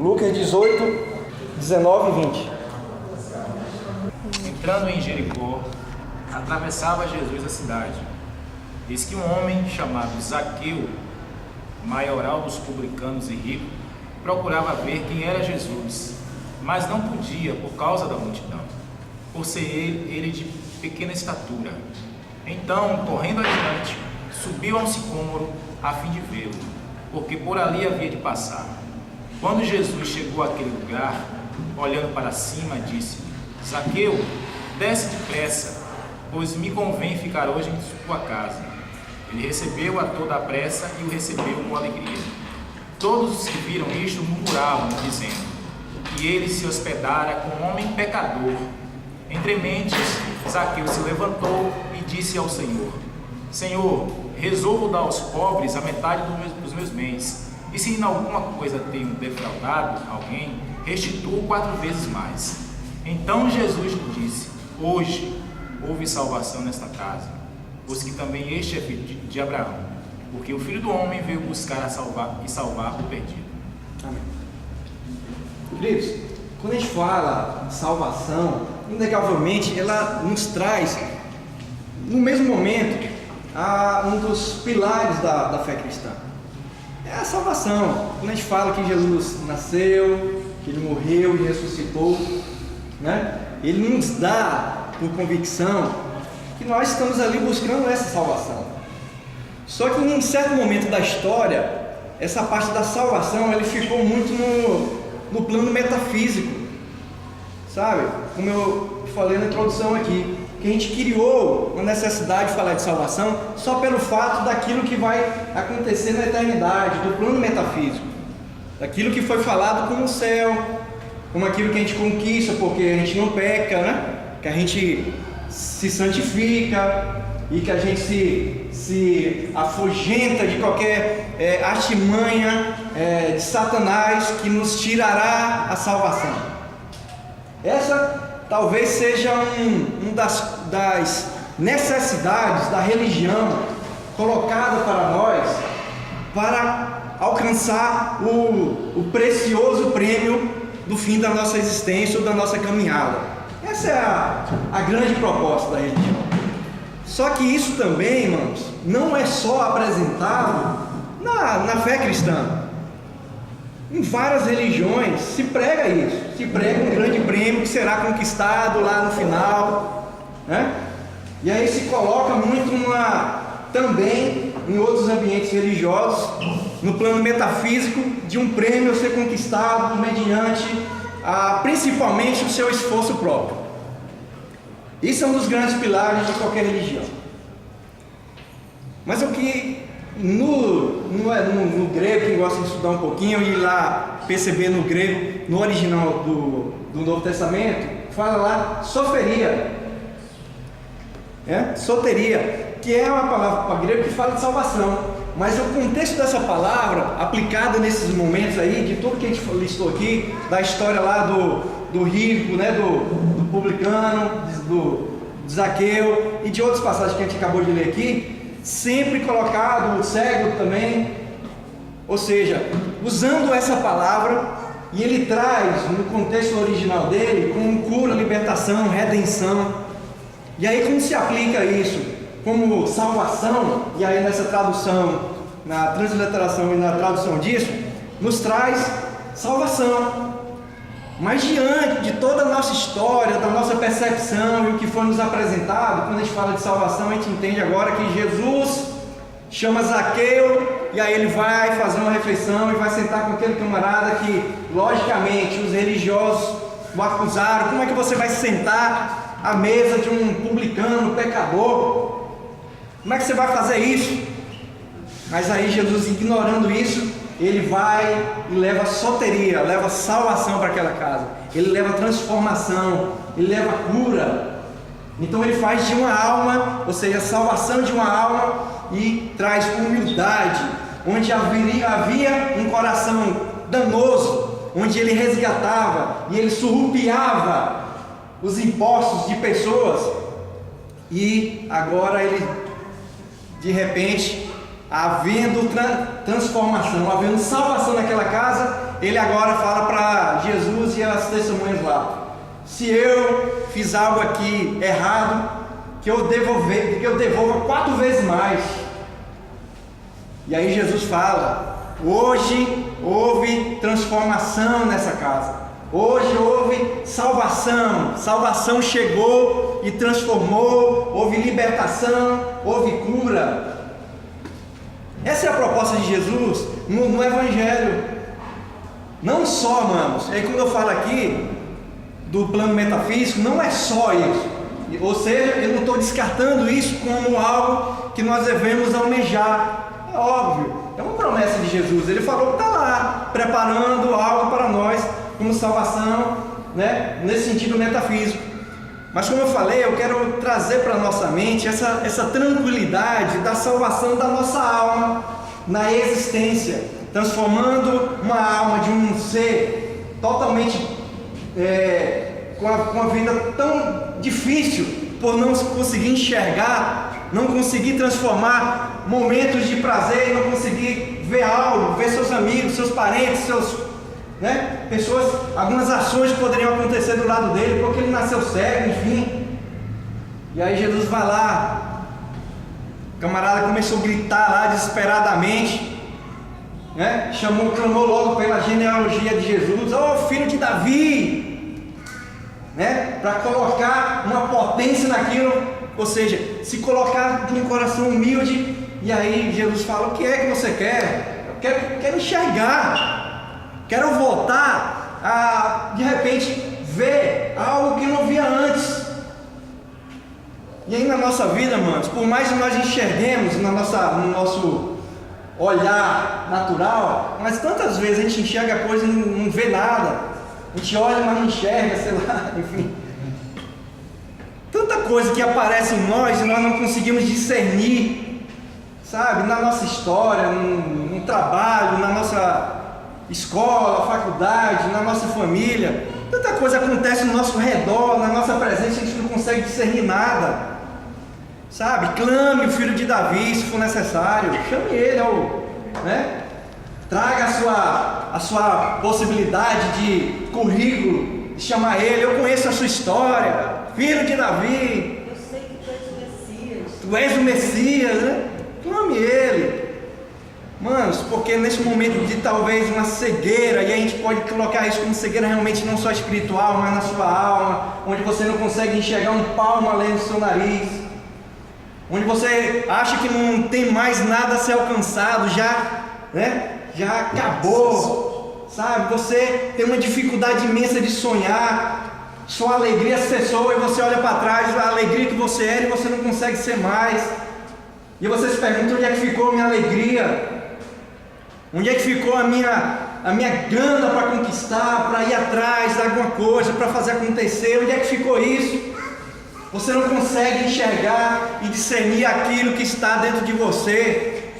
Lucas 18, 19 e 20. Entrando em Jericó, atravessava Jesus a cidade. Eis que um homem chamado Zaqueu, maioral dos publicanos e rico, procurava ver quem era Jesus, mas não podia por causa da multidão, por ser ele de pequena estatura. Então, correndo adiante, subiu a um sicômoro a fim de vê-lo, porque por ali havia de passar. Quando Jesus chegou àquele lugar, olhando para cima, disse: Zaqueu, desce depressa, pois me convém ficar hoje em tua casa. Ele recebeu a toda a pressa e o recebeu com alegria. Todos os que viram isto murmuravam, dizendo que ele se hospedara com um homem pecador. Entre mentes, Zaqueu se levantou e disse ao Senhor: Senhor, resolvo dar aos pobres a metade dos meus bens, e se em alguma coisa tenho defraudado alguém, restituo 4 vezes mais. Então Jesus lhe disse: Hoje houve salvação nesta casa, pois que também este é filho de Abraão, porque o Filho do Homem veio buscar e salvar o perdido. Amém. Queridos, quando a gente fala de salvação, inegavelmente ela nos traz, no mesmo momento, um dos pilares da fé cristã. É a salvação. Quando a gente fala que Jesus nasceu, que Ele morreu e ressuscitou, né? Ele nos dá por convicção que nós estamos ali buscando essa salvação. Só que em um certo momento da história, essa parte da salvação ele ficou muito no plano metafísico, sabe? Como eu falei na introdução aqui, que a gente criou uma necessidade de falar de salvação só pelo fato daquilo que vai acontecer na eternidade, do plano metafísico, daquilo que foi falado como o céu, como aquilo que a gente conquista porque a gente não peca, né? Que a gente se santifica e que a gente se afugenta de qualquer artimanha de Satanás que nos tirará a salvação. Essa talvez seja uma das necessidades da religião colocada para nós para alcançar o precioso prêmio do fim da nossa existência ou da nossa caminhada. Essa é a grande proposta da religião. Só que isso também, irmãos, não é só apresentado na fé cristã. Em várias religiões se prega isso, se prega um grande prêmio que será conquistado lá no final, né? E aí se coloca muito também em outros ambientes religiosos, no plano metafísico, de um prêmio a ser conquistado mediante principalmente o seu esforço próprio. Isso é um dos grandes pilares de qualquer religião. Mas o que no grego, quem gosta de estudar um pouquinho e ir lá perceber no grego, no original do Novo Testamento, fala lá soteria, soteria, que é uma palavra grega que fala de salvação. Mas o contexto dessa palavra, aplicada nesses momentos aí, de tudo que a gente listou aqui, da história lá do rico, né, do publicano, do Zaqueu e de outras passagens que a gente acabou de ler aqui, sempre colocado o cego também, ou seja, usando essa palavra, e ele traz no contexto original dele como cura, libertação, redenção. E aí como se aplica isso? Como salvação, e aí nessa tradução, na transliteração e na tradução disso, nos traz salvação. Mas diante de toda a nossa história, da nossa percepção e o que foi nos apresentado, quando a gente fala de salvação, a gente entende agora que Jesus chama Zaqueu, e aí ele vai fazer uma refeição e vai sentar com aquele camarada que, logicamente, os religiosos o acusaram. Como é que você vai sentar à mesa de um publicano, pecador? Como é que você vai fazer isso? Mas aí Jesus, ignorando isso, ele vai e leva soteria, leva salvação para aquela casa. Ele leva transformação, ele leva cura. Então ele faz de uma alma, ou seja, salvação de uma alma, e traz humildade, onde havia um coração danoso, onde ele resgatava e ele surrupiava os impostos de pessoas, e agora ele, de repente, havendo transformação, havendo salvação naquela casa, ele agora fala para Jesus e as testemunhas lá: se eu fiz algo aqui errado, que eu devolva 4 vezes mais. E aí Jesus fala: hoje houve transformação nessa casa. Hoje houve salvação. Salvação chegou e transformou. Houve libertação, houve cura. Essa é a proposta de Jesus no Evangelho. Não só, amados, aí quando eu falo aqui do plano metafísico, não é só isso. Ou seja, eu não estou descartando isso como algo que nós devemos almejar. É óbvio, é uma promessa de Jesus. Ele falou que está lá, preparando algo para nós como salvação, né? Nesse sentido metafísico. Mas como eu falei, eu quero trazer para a nossa mente essa tranquilidade da salvação da nossa alma na existência, transformando uma alma de um ser totalmente com uma vida tão difícil, por não conseguir enxergar, não conseguir transformar momentos de prazer, não conseguir ver algo, ver seus amigos, seus parentes, pessoas, algumas ações que poderiam acontecer do lado dele, porque ele nasceu cego, enfim. E aí Jesus vai lá, o camarada começou a gritar lá desesperadamente, clamou logo pela genealogia de Jesus: "Ô filho de Davi", para colocar uma potência naquilo, ou seja, se colocar de um coração humilde. E aí Jesus fala: o que é que você quer? Eu quero enxergar. Quero voltar a, de repente, ver algo que não via antes. E aí na nossa vida, manos, por mais que nós enxerguemos no nosso olhar natural, mas tantas vezes a gente enxerga a coisa e não vê nada. A gente olha, mas não enxerga, sei lá, enfim. Tanta coisa que aparece em nós e nós não conseguimos discernir, sabe? Na nossa história, no trabalho, na nossa escola, faculdade, na nossa família. Tanta coisa acontece no nosso redor, na nossa presença, a gente não consegue discernir nada, sabe? Clame o filho de Davi se for necessário, chame ele, traga a sua possibilidade de currículo, de chamar ele. Eu conheço a sua história, filho de Davi, eu sei que tu és o Messias. Tu és o Messias, clame ele. Manos, porque nesse momento de talvez uma cegueira, e a gente pode colocar isso como cegueira realmente não só espiritual, mas na sua alma, onde você não consegue enxergar um palmo além do seu nariz, onde você acha que não tem mais nada a ser alcançado, já acabou, sabe? Você tem uma dificuldade imensa de sonhar, sua alegria cessou e você olha para trás, a alegria que você era, e você não consegue ser mais. E você se pergunta: onde é que ficou a minha alegria? Onde é que ficou a minha gana para conquistar, para ir atrás de alguma coisa, para fazer acontecer? Onde é que ficou isso? Você não consegue enxergar e discernir aquilo que está dentro de você,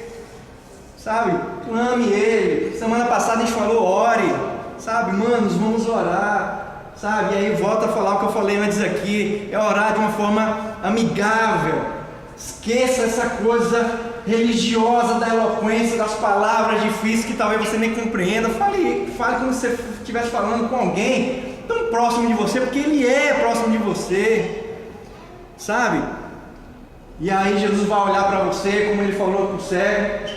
sabe? Clame ele. Semana passada a gente falou: ore, sabe? Manos, vamos orar, sabe? E aí volta a falar o que eu falei antes aqui: é orar de uma forma amigável. Esqueça essa coisa religiosa da eloquência, das palavras difíceis que talvez você nem compreenda. Fale como se você estivesse falando com alguém tão próximo de você, porque ele é próximo de você, sabe? E aí Jesus vai olhar para você, como ele falou com o cego,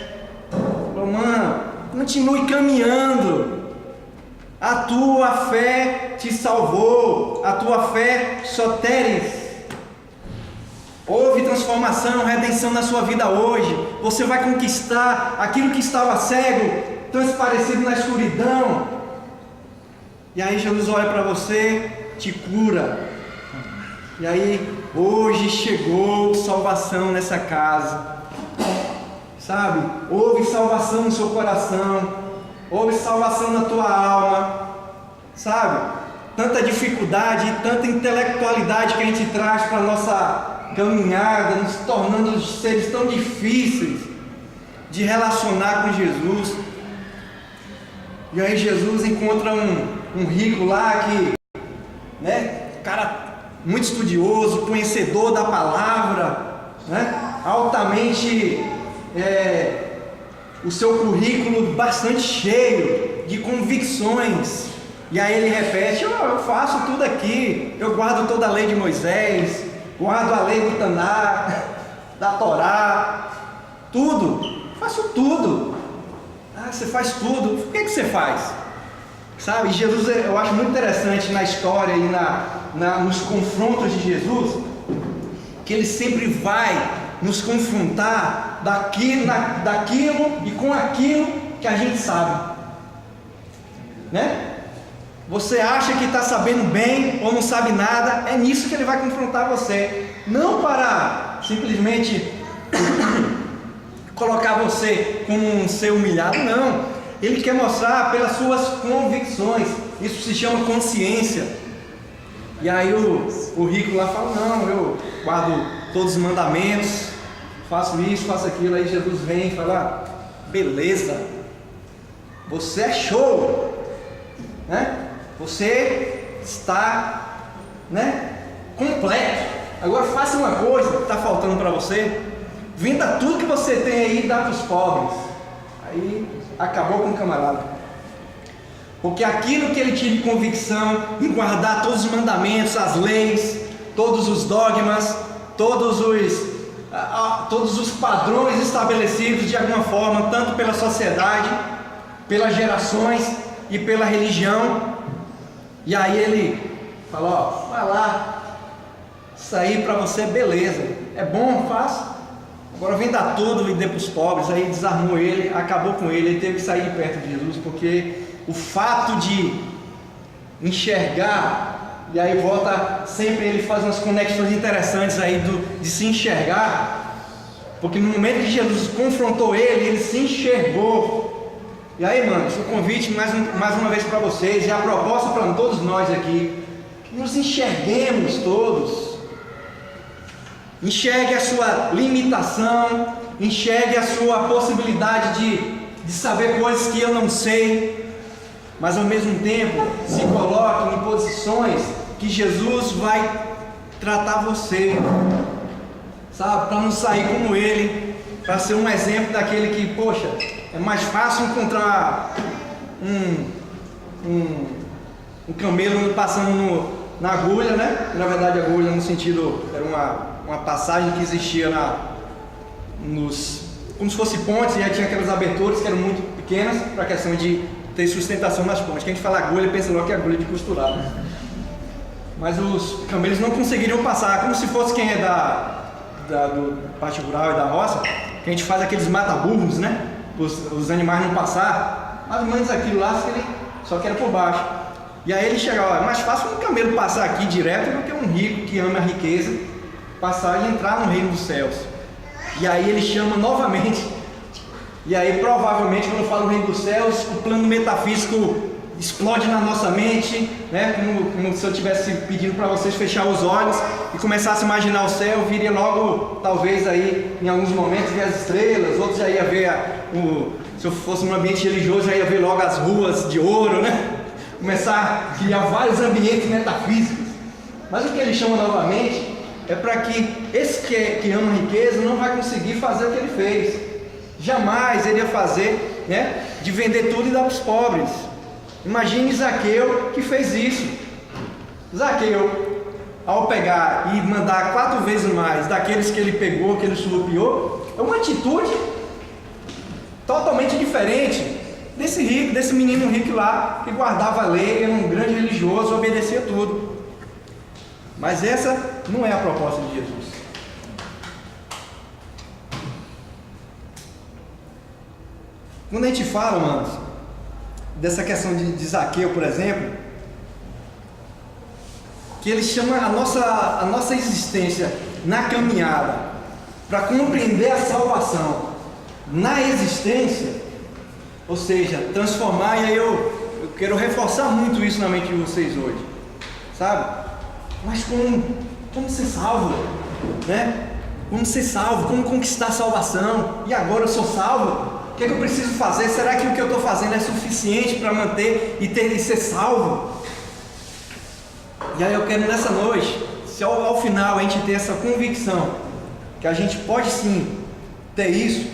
falou: mano, continue caminhando, a tua fé te salvou, a tua fé soteres. Houve transformação, redenção na sua vida hoje. Você vai conquistar aquilo que estava cego, transparecido na escuridão. E aí Jesus olha para você, te cura. E aí hoje chegou salvação nessa casa, sabe? Houve salvação no seu coração, houve salvação na tua alma, sabe? Tanta dificuldade, tanta intelectualidade que a gente traz para a nossa caminhada, nos tornando seres tão difíceis de relacionar com Jesus. E aí Jesus encontra um rico lá que, cara muito estudioso, conhecedor da palavra, altamente o seu currículo bastante cheio de convicções. E aí ele repete: eu faço tudo aqui, eu guardo toda a lei de Moisés, guardo a lei do Taná, da Torá, tudo, faço tudo. Ah, você faz tudo, o que você faz? Sabe, Jesus, eu acho muito interessante na história e nos confrontos de Jesus, que ele sempre vai nos confrontar daquilo e com aquilo que a gente sabe, né? Você acha que está sabendo bem ou não sabe nada, é nisso que ele vai confrontar você, não para simplesmente colocar você como um ser humilhado, não. Ele quer mostrar pelas suas convicções. Isso se chama consciência. E aí o rico lá fala: não, eu guardo todos os mandamentos, faço isso, faço aquilo. Aí Jesus vem e fala: beleza, você é show, né? Você está, né, completo. Agora faça uma coisa que está faltando para você: venda tudo que você tem aí e dá para os pobres. Aí acabou com o camarada, porque aquilo que ele tinha convicção em guardar todos os mandamentos, as leis, todos os dogmas, todos os padrões estabelecidos de alguma forma, tanto pela sociedade, pelas gerações e pela religião. E aí ele fala: vai lá, isso aí para você, beleza, é bom, faça. Agora venda tudo e dê para os pobres. Aí desarmou ele, acabou com ele. Ele teve que sair de perto de Jesus, porque o fato de enxergar, e aí volta sempre, ele faz umas conexões interessantes aí de se enxergar, porque no momento que Jesus confrontou ele se enxergou. E aí, mano, o convite mais uma vez para vocês, e a proposta para todos nós aqui: nos enxerguemos todos. Enxergue a sua limitação, enxergue a sua possibilidade de saber coisas que eu não sei, mas ao mesmo tempo se coloque em posições que Jesus vai tratar você, sabe, para não sair como ele, para ser um exemplo daquele que, poxa, é mais fácil encontrar um camelo passando na agulha, né? Na verdade, agulha no sentido, era uma passagem que existia como se fosse pontes, e aí tinha aquelas aberturas que eram muito pequenas para a questão de ter sustentação nas pontes. Quem a gente fala agulha pensa logo que é agulha de costurar, né? Mas os camelos não conseguiriam passar, como se fosse quem é do parte rural e da roça, que a gente faz aqueles mata-burros, né? Os animais não passar, mais ou menos aquilo lá, só que era por baixo. E aí ele chega: é mais fácil um camelo passar aqui direto do que um rico que ama a riqueza passar e entrar no reino dos céus. E aí ele chama novamente, e aí provavelmente quando eu falo reino dos céus, o plano metafísico explode na nossa mente, né? Como se eu estivesse pedindo para vocês fechar os olhos e começasse a imaginar o céu. Viria logo, talvez aí em alguns momentos, ver as estrelas, outros já ia ver se eu fosse num ambiente religioso, já ia ver logo as ruas de ouro, né? Começar a criar vários ambientes metafísicos. Mas o que ele chama novamente é para que esse que ama a riqueza não vai conseguir fazer o que ele fez. Jamais ele ia fazer, né, de vender tudo e dar para os pobres. Imagine Zaqueu, que fez isso. Zaqueu, ao pegar e mandar 4 vezes mais daqueles que ele pegou, que ele surrupiou, é uma atitude totalmente diferente desse rico, desse menino rico lá, que guardava a lei, era um grande religioso, obedecia tudo. Mas essa não é a proposta de Jesus. Quando a gente fala, manos, dessa questão de Zaqueu, por exemplo, que ele chama a nossa existência na caminhada para compreender a salvação na existência, ou seja, transformar. E aí eu quero reforçar muito isso na mente de vocês hoje, sabe? Mas como ser salvo, né? Como ser salvo, como conquistar a salvação? E agora eu sou salvo? O que é que eu preciso fazer? Será que o que eu estou fazendo é suficiente para manter e ser salvo? E aí eu quero nessa noite, se ao final a gente ter essa convicção que a gente pode sim ter isso,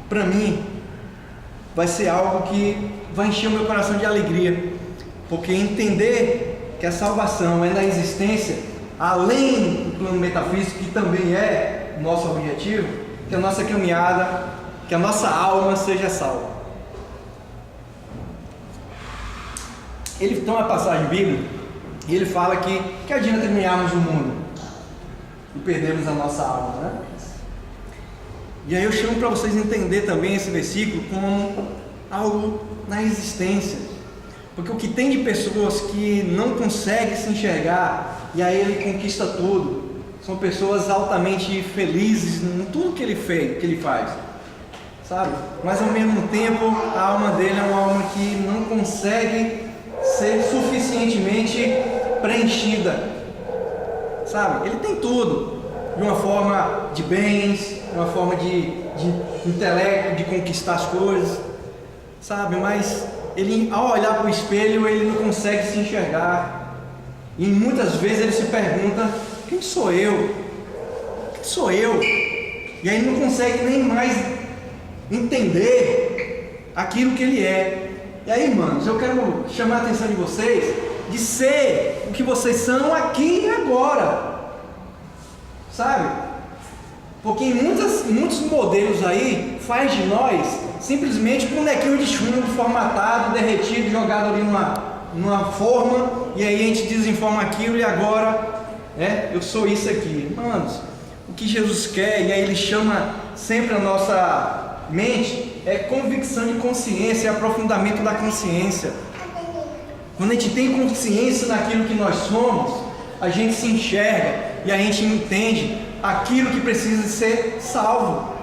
para mim vai ser algo que vai encher o meu coração de alegria, porque entender que a salvação é na existência, além do plano metafísico, que também é o nosso objetivo, que a nossa caminhada, que a nossa alma seja salva. Ele tem uma passagem bíblica e ele fala que adianta terminarmos o mundo e perdermos a nossa alma, né? E aí eu chamo para vocês entender também esse versículo como algo na existência, porque o que tem de pessoas que não conseguem se enxergar e aí ele conquista tudo, são pessoas altamente felizes em tudo que ele faz, sabe? Mas ao mesmo tempo a alma dele é uma alma que não consegue ser suficientemente preenchida, sabe? Ele tem tudo, de uma forma de bens, de uma forma de intelecto, de conquistar as coisas, sabe? Mas ele, ao olhar para o espelho, ele não consegue se enxergar, e muitas vezes ele se pergunta: quem sou eu? Quem sou eu? E aí não consegue nem mais entender aquilo que ele é. E aí, irmãos, eu quero chamar a atenção de vocês de ser o que vocês são aqui e agora, sabe? Porque em muitos modelos aí faz de nós simplesmente bonequinho de chumbo formatado, derretido, jogado ali numa forma, e aí a gente desenforma aquilo e agora eu sou isso aqui. Irmãos, o que Jesus quer, e aí ele chama sempre a nossa mente, é convicção de consciência, é aprofundamento da consciência. Quando a gente tem consciência daquilo que nós somos, a gente se enxerga e a gente entende aquilo que precisa ser salvo.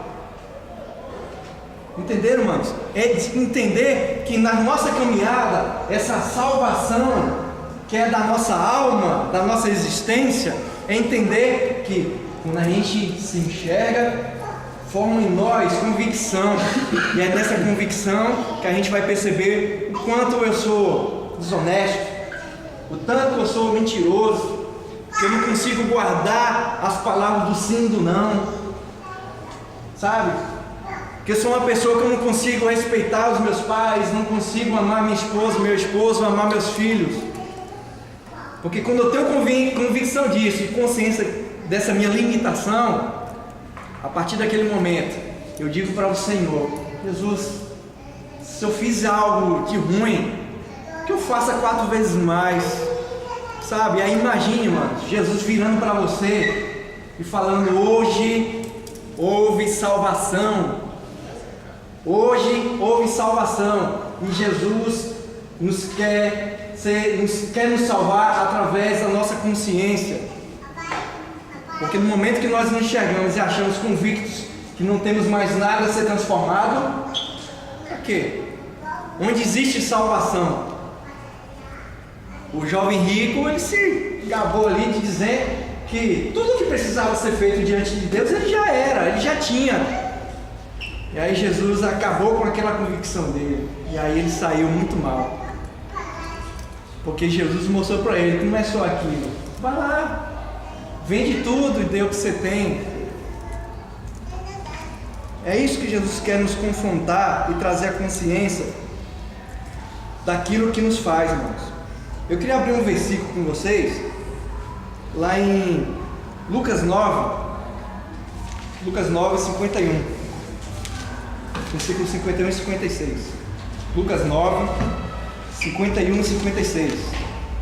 Entenderam, irmãos? É entender que na nossa caminhada, essa salvação que é da nossa alma, da nossa existência, é entender que quando a gente se enxerga, forma em nós convicção, e é nessa convicção que a gente vai perceber o quanto eu sou desonesto, o tanto que eu sou mentiroso, que eu não consigo guardar as palavras do sim e do não, sabe? Que eu sou uma pessoa que eu não consigo respeitar os meus pais, não consigo amar minha esposa, meu esposo, amar meus filhos, porque quando eu tenho convicção disso e consciência dessa minha limitação, a partir daquele momento, eu digo para o Senhor: Jesus, se eu fiz algo de ruim, que eu faça 4 vezes mais, sabe? Aí imagine, mano, Jesus virando para você e falando: hoje houve salvação, hoje houve salvação, e Jesus nos quer nos salvar através da nossa consciência. Porque no momento que nós nos enxergamos e achamos convictos que não temos mais nada a ser transformado, para quê? Onde existe salvação? O jovem rico, ele se gabou ali de dizer que tudo que precisava ser feito diante de Deus, ele já era, ele já tinha. E aí Jesus acabou com aquela convicção dele, e aí ele saiu muito mal. Porque Jesus mostrou para ele que não é só aquilo. Vai lá, vende tudo e dê o que você tem. É isso que Jesus quer nos confrontar e trazer a consciência daquilo que nos faz, irmãos. Eu queria abrir um versículo com vocês, lá em Lucas 9, 51. Versículos 51 e 56. Lucas 9, 51 e 56.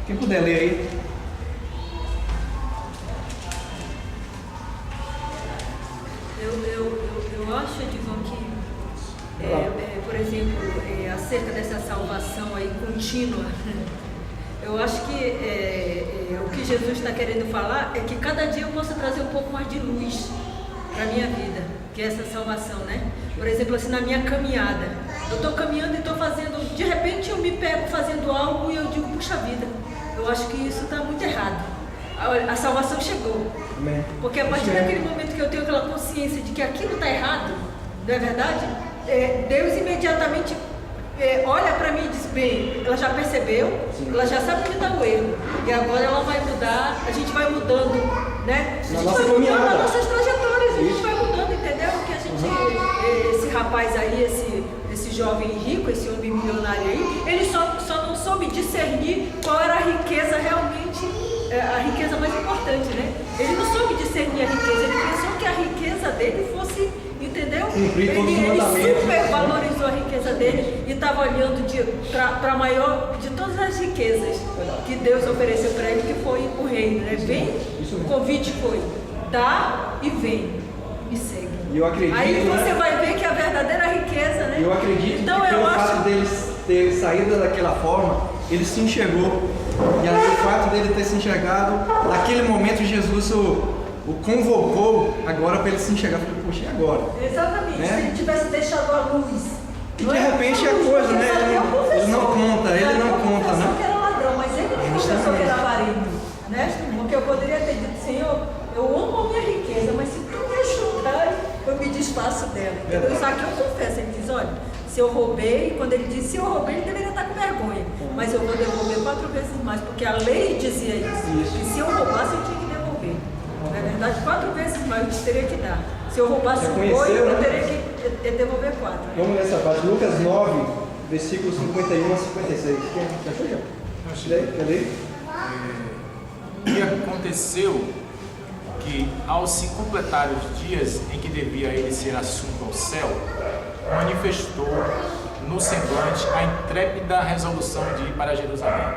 Quem puder ler aí. Eu acho, Edivão, que, por exemplo, acerca dessa salvação aí contínua, eu acho que o que Jesus está querendo falar é que cada dia eu possa trazer um pouco mais de luz para a minha vida, que é essa salvação, né? Por exemplo, assim, na minha caminhada, eu estou caminhando e estou fazendo, de repente eu me pego fazendo algo e eu digo: puxa vida, eu acho que isso está muito errado. A salvação chegou. Amém. Porque a partir daquele momento que eu tenho aquela consciência de que aquilo está errado, não é verdade? Deus imediatamente olha para mim e diz: bem, ela já percebeu, sim, ela já sabe onde está o erro, e agora ela vai mudar, a gente vai mudando, né? A gente vai mudando as nossas trajetórias, a gente vai mudando, entendeu? Que a gente, esse rapaz aí, esse jovem rico, esse homem milionário aí, ele só não soube discernir qual era a riqueza realmente, a riqueza mais importante, né? Ele não soube discernir a riqueza, ele pensou que a riqueza dele fosse, entendeu? Cumprir todos os Ele mandamentos. supervalorizou a riqueza dele e estava olhando para a maior de todas as riquezas que Deus ofereceu para ele, que foi o reino, né? Vem, o convite foi, dá e vem, e segue. E eu acredito, Aí você né? vai ver que a verdadeira riqueza, né? Eu acredito então, que pelo eu fato acho... dele ter saído daquela forma, ele se enxergou. E aí o fato dele ter se enxergado, naquele momento Jesus o convocou agora para ele se enxergar. Eu falei, poxa, e agora? Exatamente, Né? se ele tivesse deixado a luz. E de repente é coisa, né? Ele não conta, né? Que era ladrão, mas ele não confessou que era avarento, né? Porque eu poderia ter dito, Senhor, eu amo a minha riqueza, mas se tu me ajudar, eu me desfaço dela. Então, Zaqueu confessa, ele diz, olha, se eu roubei, quando ele disse se eu roubei, ele deveria estar com vergonha, mas eu vou devolver 4 vezes mais, porque a lei dizia isso. Que se eu roubasse, eu tinha que devolver. Na verdade, 4 vezes mais eu teria que dar. Se eu roubasse um boi, eu teria que devolver 4. Vamos nessa parte. Lucas 9, versículos 51 a 56. Quem achou já? Cadê? E aconteceu que, ao se completar os dias em que devia ele ser assunto ao céu, manifestou no semblante a intrépida resolução de ir para Jerusalém,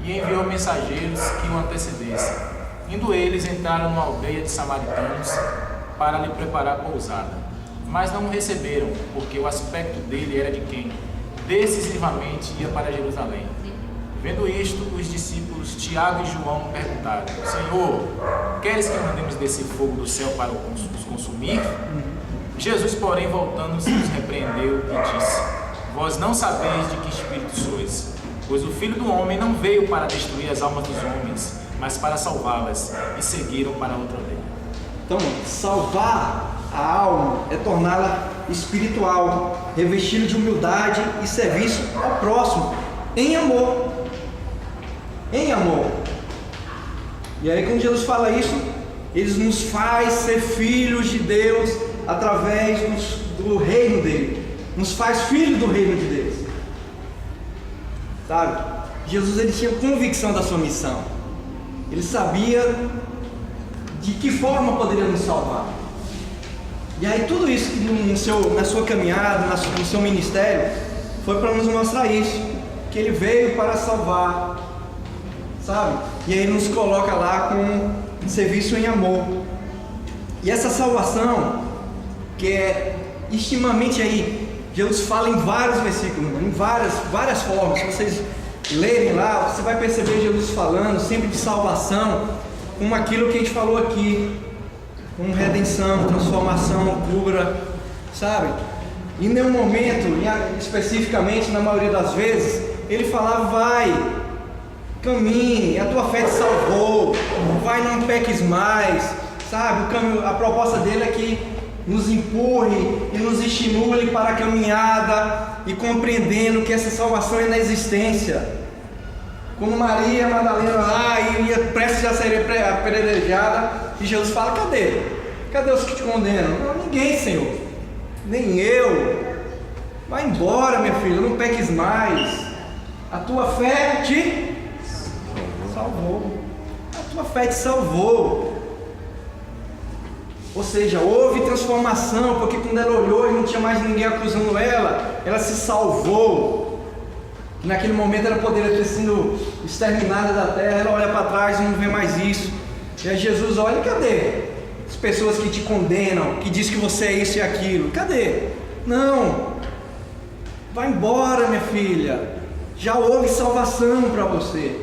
e enviou mensageiros que o antecedessem. Indo eles, entraram numa aldeia de samaritanos para lhe preparar pousada. Mas não o receberam, porque o aspecto dele era de quem decisivamente ia para Jerusalém. Vendo isto, os discípulos Tiago e João perguntaram: Senhor, queres que mandemos descer fogo do céu para os consumir? Jesus, porém, voltando-se, os repreendeu e disse: Vós não sabeis de que espírito sois, pois o Filho do Homem não veio para destruir as almas dos homens, mas para salvá-las, e seguiram para outra aldeia. Então, salvar a alma é torná-la espiritual, revestida de humildade e serviço ao próximo, em amor. Em amor. E aí, quando Jesus fala isso, ele nos faz ser filhos de Deus através do reino dele, nos faz filhos do reino de Deus, sabe? Jesus, ele tinha convicção da sua missão, ele sabia de que forma poderia nos salvar. E aí tudo isso na sua caminhada, no seu ministério, foi para nos mostrar isso, que ele veio para salvar, sabe? E aí nos coloca lá com um serviço em amor. E essa salvação, que é extremamente aí, Jesus fala em vários versículos, em várias formas. Se vocês lerem lá, você vai perceber Jesus falando sempre de salvação, como aquilo que a gente falou aqui, como redenção, transformação, cura, sabe? E em nenhum momento, especificamente na maioria das vezes, ele falava: vai, caminhe, a tua fé te salvou, vai, não peques mais, sabe? A proposta dele é que nos empurre e nos estimule para a caminhada e compreendendo que essa salvação é na existência. Como Maria Madalena lá ia prestes a ser apedrejada, e Jesus fala: cadê? Cadê os que te condenam? Não, ninguém, Senhor, nem eu. Vai embora, minha filha, não peques mais. A tua fé te salvou. A tua fé te salvou. Ou seja, houve transformação, porque quando ela olhou e não tinha mais ninguém acusando ela se salvou. Naquele momento ela poderia ter sido exterminada da terra. Ela olha para trás e não vê mais isso. E aí Jesus olha: cadê as pessoas que te condenam, que diz que você é isso e aquilo? Cadê? Não, vai embora, minha filha, já houve salvação para você.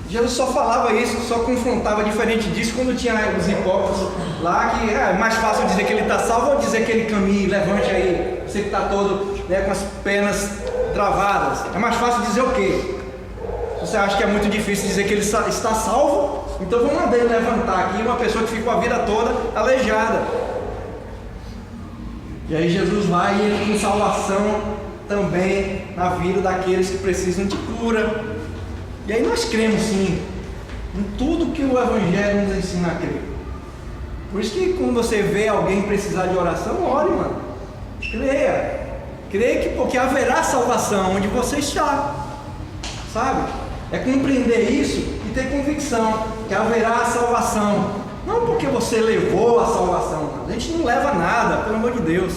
Jesus só falava isso, só confrontava. Diferente disso, quando tinha os hipócritas lá, que é mais fácil dizer que ele está salvo ou dizer que ele caminhe, levante aí, você que está todo, né, com as pernas travadas. É mais fácil dizer o quê? Se você acha que é muito difícil dizer que ele está salvo, então vamos mandar ele levantar aqui uma pessoa que ficou a vida toda aleijada. E aí Jesus vai e ele tem salvação também na vida daqueles que precisam de cura. E aí nós cremos sim em tudo que o Evangelho nos ensina a crer. Por isso que quando você vê alguém precisar de oração, ore, mano. Creia. Creia que porque haverá salvação onde você está. Sabe? É compreender isso e ter convicção que haverá salvação. Não porque você levou a salvação. A gente não leva nada, pelo amor de Deus.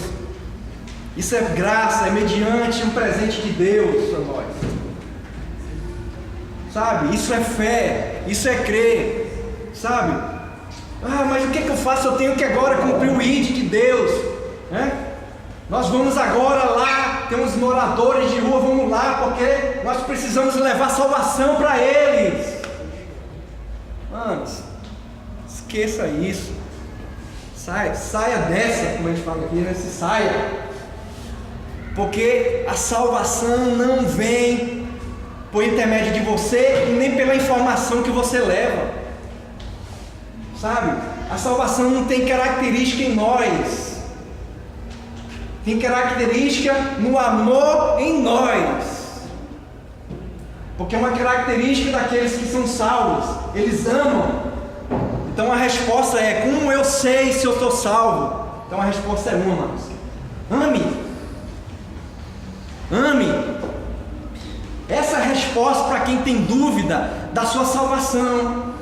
Isso é graça, é mediante um presente de Deus para nós. Sabe? Isso é fé, isso é crer. Sabe? Ah, mas o que eu faço? Eu tenho que agora cumprir o ID de Deus, né? Nós vamos agora lá, tem uns moradores de rua, vamos lá, porque nós precisamos levar salvação para eles. Manos, esqueça isso. Saia dessa, como a gente fala aqui, né? Se saia. Porque a salvação não vem por intermédio de você e nem pela informação que você leva. Sabe? A salvação não tem característica em nós. Tem característica no amor em nós. Porque é uma característica daqueles que são salvos. Eles amam. Então a resposta é: como eu sei se eu estou salvo? Então a resposta é uma, irmãos. Ame. Ame. Essa é a resposta para quem tem dúvida da sua salvação.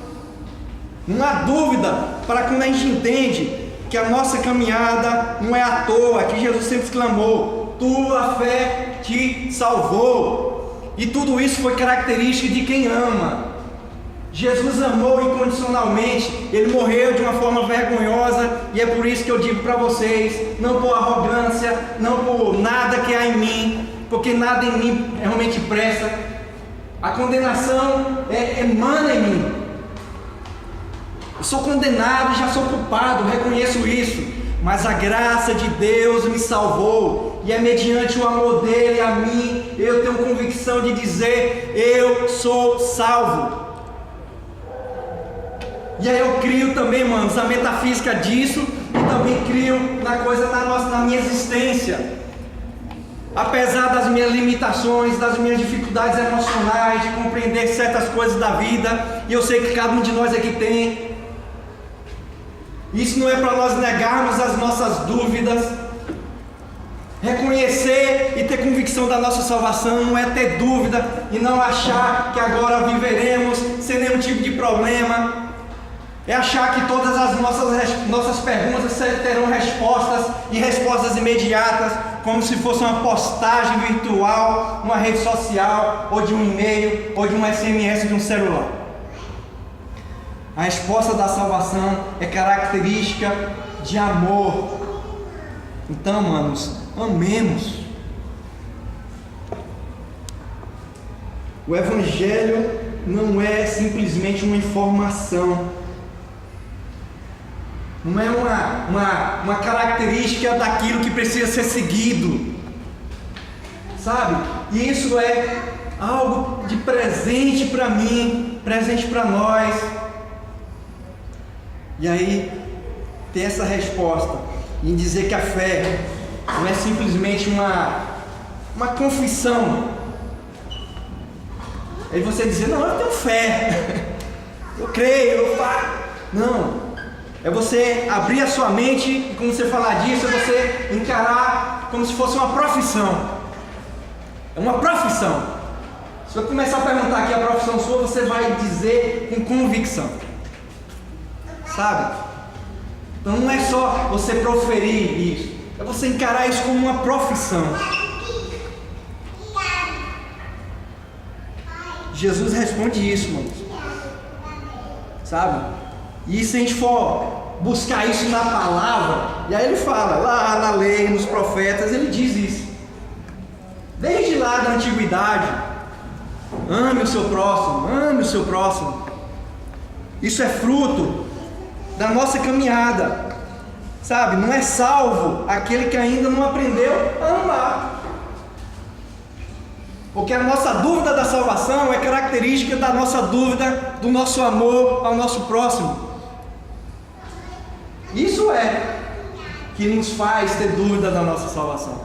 Não há dúvida para quando a gente entende que a nossa caminhada não é à toa, que Jesus sempre clamou: tua fé te salvou. E tudo isso foi característica de quem ama. Jesus amou incondicionalmente. Ele morreu de uma forma vergonhosa. E é por isso que eu digo para vocês: não por arrogância, não por nada que há em mim, porque nada em mim realmente presta. A condenação emana em mim. Eu sou condenado, já sou culpado, reconheço isso. Mas a graça de Deus me salvou. E é mediante o amor dele a mim, eu tenho convicção de dizer: eu sou salvo. E aí eu crio também, manos, a metafísica disso. E também crio na minha existência. Apesar das minhas limitações, das minhas dificuldades emocionais, de compreender certas coisas da vida, e eu sei que cada um de nós aqui tem. Isso não é para nós negarmos as nossas dúvidas. Reconhecer e ter convicção da nossa salvação não é ter dúvida e não achar que agora viveremos sem nenhum tipo de problema. É achar que todas as nossas perguntas terão respostas e respostas imediatas, como se fosse uma postagem virtual, numa rede social, ou de um e-mail, ou de um SMS de um celular. A resposta da salvação é característica de amor. Então, manos, amemos. O Evangelho não é simplesmente uma informação. Não é uma característica daquilo que precisa ser seguido. Sabe? E isso é algo de presente para mim, presente para nós. E aí, ter essa resposta em dizer que a fé não é simplesmente uma confissão. Aí você dizer: não, eu tenho fé, eu creio, eu faço. Não. É você abrir a sua mente e, quando você falar disso, é você encarar como se fosse uma profissão. É uma profissão. Se eu começar a perguntar aqui a profissão sua, você vai dizer com convicção. Sabe? Então não é só você proferir isso, é você encarar isso como uma profissão. Jesus responde isso, mano. Sabe? E se a gente for buscar isso na palavra, e aí ele fala, lá na lei, nos profetas, ele diz isso. Desde lá da antiguidade: ame o seu próximo, ame o seu próximo. Isso é fruto da nossa caminhada. Sabe? Não é salvo aquele que ainda não aprendeu a amar. Porque a nossa dúvida da salvação é característica da nossa dúvida do nosso amor ao nosso próximo. Isso é que nos faz ter dúvida da nossa salvação.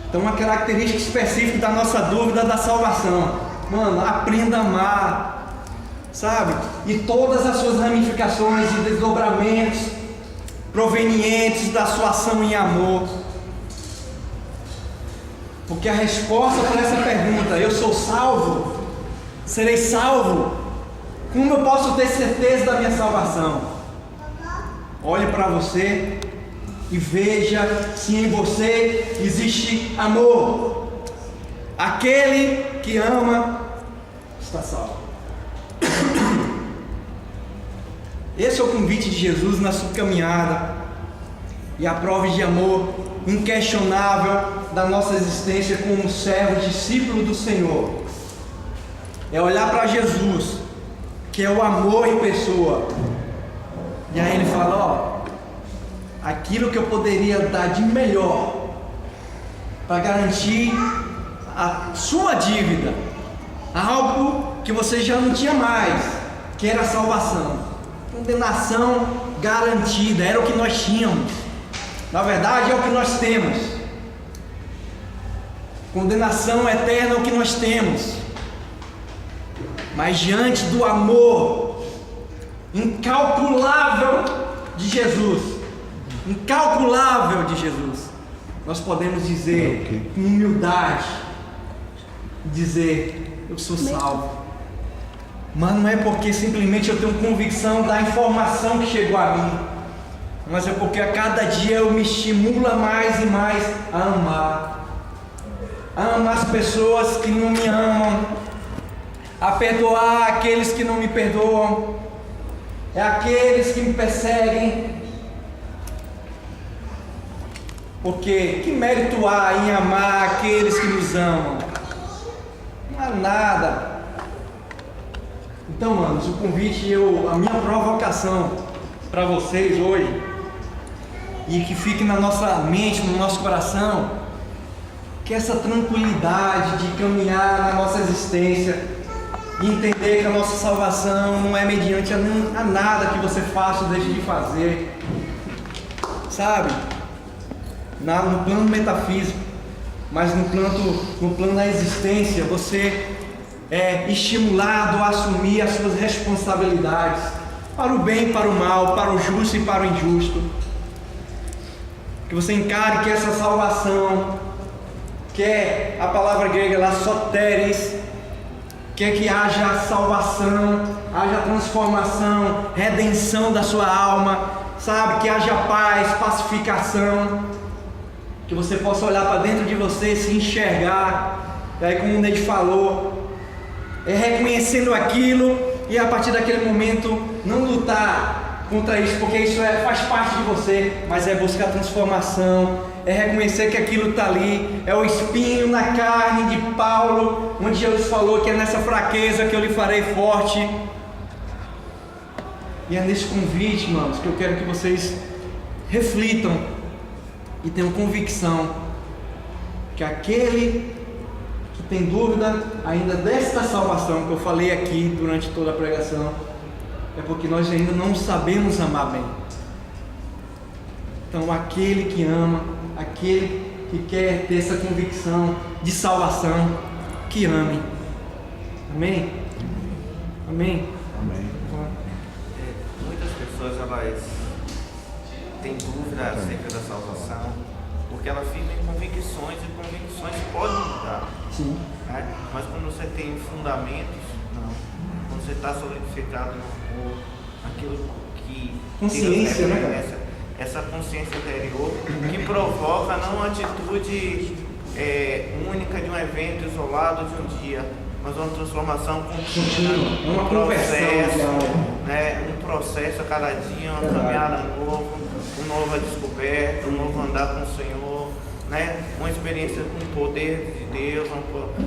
Então, uma característica específica da nossa dúvida da salvação: mano, aprenda a amar, sabe? E todas as suas ramificações e desdobramentos provenientes da sua ação em amor. Porque a resposta para essa pergunta, eu sou salvo, serei salvo, como eu posso ter certeza da minha salvação? Olhe para você e veja se em você existe amor. Aquele que ama está salvo. Esse é o convite de Jesus na sua caminhada e a prova de amor inquestionável da nossa existência como servo, discípulo do Senhor. É olhar para Jesus, que é o amor em pessoa. E aí ele fala, aquilo que eu poderia dar de melhor para garantir a sua dívida, algo que você já não tinha mais, que era a salvação. Condenação garantida, era o que nós tínhamos. Na verdade é o que nós temos. Condenação eterna é o que nós temos. Mas diante do amor incalculável de Jesus, nós podemos dizer com humildade, dizer, eu sou salvo. Mas não é porque simplesmente eu tenho convicção da informação que chegou a mim, mas é porque a cada dia eu me estimulo mais e mais a amar as pessoas que não me amam, a perdoar aqueles que não me perdoam, aqueles que me perseguem. Porque que mérito há em amar aqueles que nos amam? Não há nada. Então, manos, o convite, a minha provocação para vocês hoje, e que fique na nossa mente, no nosso coração, que essa tranquilidade de caminhar na nossa existência e entender que a nossa salvação não é mediante a nada que você faça ou deixe de fazer, sabe? No plano metafísico, mas no plano da existência, você é estimulado a assumir as suas responsabilidades, para o bem e para o mal, para o justo e para o injusto. Que você encare que essa salvação, que é a palavra grega lá, soteres, que haja salvação, haja transformação, redenção da sua alma, sabe? Que haja paz, pacificação, que você possa olhar para dentro de você, se enxergar, e aí como o Ned falou, reconhecendo aquilo, e a partir daquele momento não lutar contra isso, porque isso faz parte de você, mas é buscar transformação, é reconhecer que aquilo está ali, é o espinho na carne de Paulo, onde Jesus falou que é nessa fraqueza que eu lhe farei forte. E é nesse convite, irmãos, que eu quero que vocês reflitam e tenham convicção que aquele que tem dúvida ainda desta salvação que eu falei aqui durante toda a pregação, é porque nós ainda não sabemos amar bem. Então aquele que ama, aquele que quer ter essa convicção de salvação, que ame. Amém? Amém? Amém. Muitas pessoas elas têm dúvida acerca da salvação, porque elas ficam em convicções, e convicções podem mudar. Sim. Né? Mas quando você tem fundamentos, não. Quando você está solidificado no amor, aquilo que consciência, Deus né? Essa consciência interior que provoca não uma atitude única de um evento isolado de um dia, mas uma transformação contínua, uma processo, né? Um processo a cada dia, uma caminhada nova, uma nova descoberta, um novo andar com o Senhor, né? Uma experiência com o poder de Deus,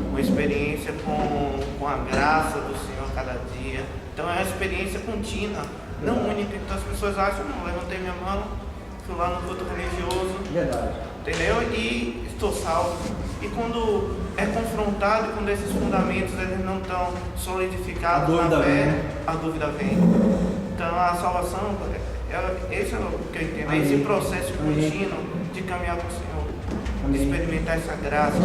uma experiência com a graça do Senhor a cada dia. Então é uma experiência contínua, não única. Então as pessoas acham, não, levantei minha mão, fui lá no culto religioso, verdade, entendeu? E estou salvo. E quando é confrontado, quando esses fundamentos eles não estão solidificados na fé, a dúvida vem. Então a salvação, esse é o que eu entendo, é esse processo contínuo de caminhar com o Senhor, experimentar essa graça,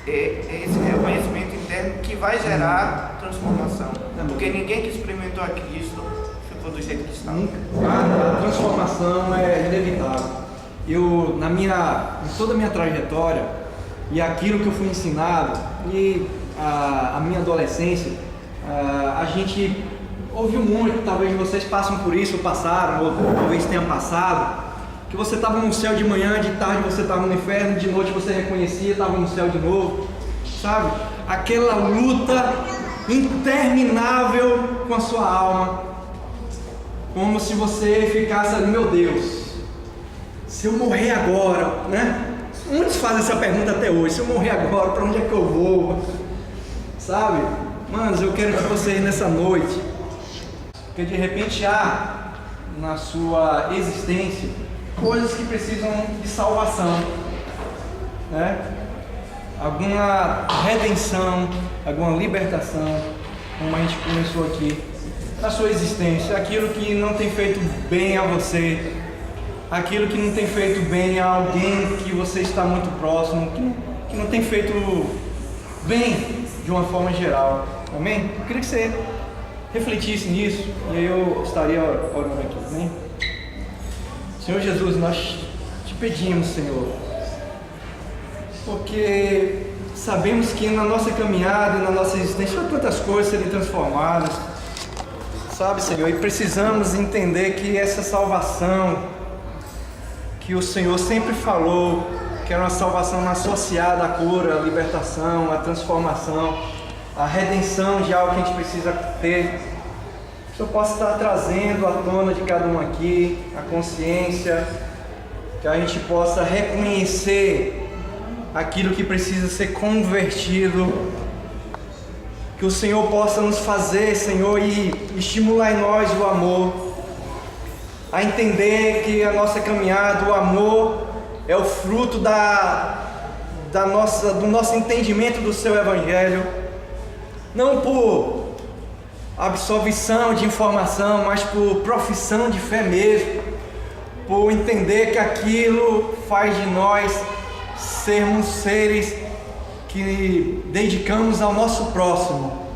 esse reconhecimento interno que vai gerar transformação. Porque ninguém que experimentou a Cristo ficou do jeito que está. A transformação é inevitável. em toda a minha trajetória e aquilo que eu fui ensinado e a minha adolescência, a gente ouviu muito, talvez vocês passam por isso, ou passaram, ou talvez tenham passado, que você estava no céu de manhã, de tarde você estava no inferno, de noite você reconhecia, estava no céu de novo, sabe? Aquela luta interminável com a sua alma, como se você ficasse ali, meu Deus, se eu morrer agora, né? Muitos fazem essa pergunta até hoje, se eu morrer agora, para onde é que eu vou? Sabe? Manos, eu quero que vocês nessa noite, que de repente há na sua existência coisas que precisam de salvação, né? Alguma redenção, alguma libertação, como a gente começou aqui, na sua existência, aquilo que não tem feito bem a você, aquilo que não tem feito bem a alguém que você está muito próximo, que não tem feito bem de uma forma geral, amém? Eu queria que você refletisse nisso e aí eu estaria orando aqui, amém? Senhor Jesus, nós te pedimos, Senhor, porque sabemos que na nossa caminhada e na nossa existência há tantas coisas serem transformadas, sabe, Senhor, e precisamos entender que essa salvação que o Senhor sempre falou, que era uma salvação associada à cura, à libertação, à transformação, à redenção de algo que a gente precisa ter, que o Senhor possa estar trazendo à tona de cada um aqui a consciência, que a gente possa reconhecer aquilo que precisa ser convertido, que o Senhor possa nos fazer, Senhor, e estimular em nós o amor, a entender que a nossa caminhada, o amor, é o fruto do nosso entendimento do Seu Evangelho, não por absorção de informação, mas por profissão de fé mesmo, por entender que aquilo faz de nós sermos seres que dedicamos ao nosso próximo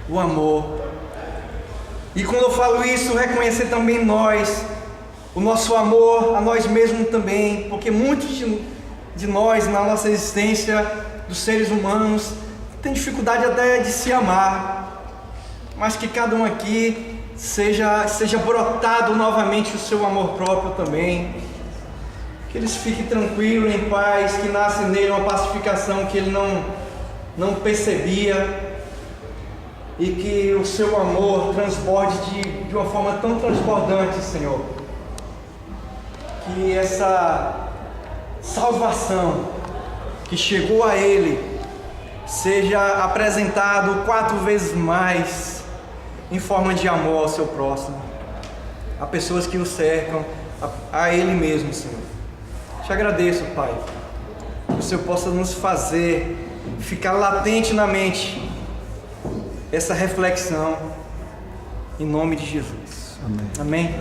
o amor. E quando eu falo isso, reconhecer também nós, o nosso amor a nós mesmos também, porque muitos de nós, na nossa existência, dos seres humanos, tem dificuldade até de se amar, mas que cada um aqui seja brotado novamente o seu amor próprio também, que eles fiquem tranquilos, em paz, que nasce nele uma pacificação que ele não percebia, e que o seu amor transborde de uma forma tão transbordante, Senhor, que essa salvação que chegou a ele seja apresentado 4 vezes mais em forma de amor ao seu próximo, a pessoas que o cercam, a ele mesmo, Senhor. Te agradeço, Pai, que o Senhor possa nos fazer ficar latente na mente essa reflexão, em nome de Jesus. Amém. Amém.